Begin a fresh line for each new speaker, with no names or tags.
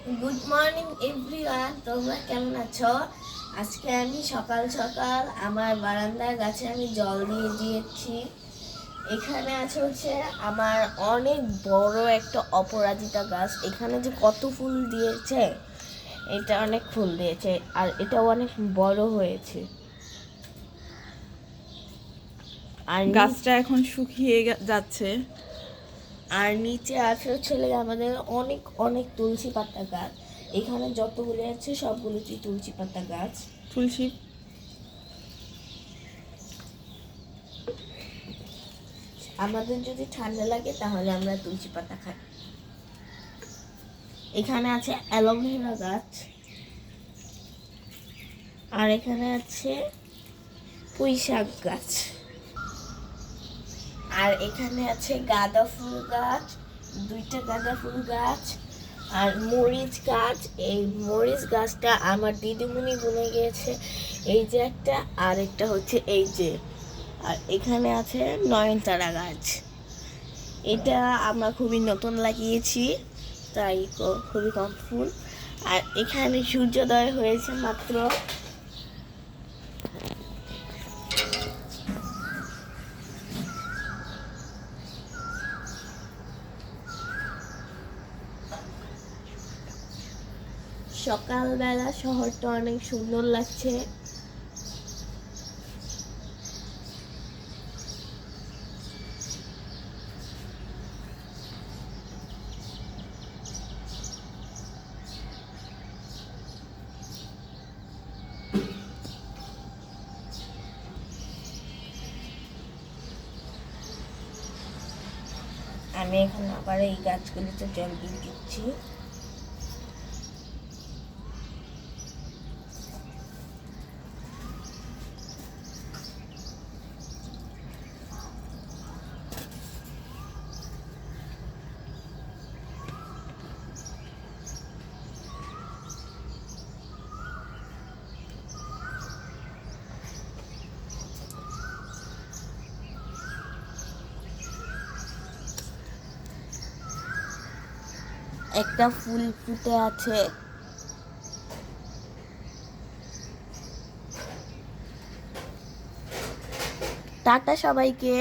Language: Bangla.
গুড মর্নিং এভরিওয়ান, তোমরা কেমন আছো? আজকে আমি সকাল সকাল আমার বারান্দার গাছে আমি জল দিয়ে দিয়েছি। এখানে আছে হচ্ছে আমার অনেক বড় একটা অপরাজিতা গাছ। এখানে যে কত ফুল দিয়েছে, এটা অনেক ফুল দিয়েছে আর এটাও অনেক বড় হয়েছে।
আর গাছটা এখন শুকিয়ে যাচ্ছে।
আর নিচে আছে ছেলে আমাদের অনেক অনেক তুলসী পাতা গাছ। এখানে যতগুলো আছে সবগুলোতেই তুলসী পাতা গাছ।
তুলসী
আমাদের যদি ঠান্ডা লাগে তাহলে আমরা তুলসী পাতা খাই। এখানে আছে অ্যালোভেরা গাছ, আর এখানে আছে পুঁই শাক গাছ, আর এখানে আছে গাঁদা ফুল গাছ, দুইটা গাঁদা ফুল গাছ, আর মরিচ গাছ। এই মরিচ গাছটা আমার দিদিমণি বুনে গিয়েছে। এই যে একটা, আর একটা হচ্ছে এই যে। আর এখানে আছে নয়নতারা গাছ। এটা আমরা খুবই নতুন লাগিয়েছি, তাই খুবই কম ফুল। আর এখানে সূর্যোদয় হয়েছে মাত্র। সকালবেলা শহরটা অনেক সুন্দর লাগছে। আমি এখন আবার এই গাছগুলিতে জল দিয়ে দিচ্ছি। একটা ফুল ফুটে আছে। টাটা সবাইকে।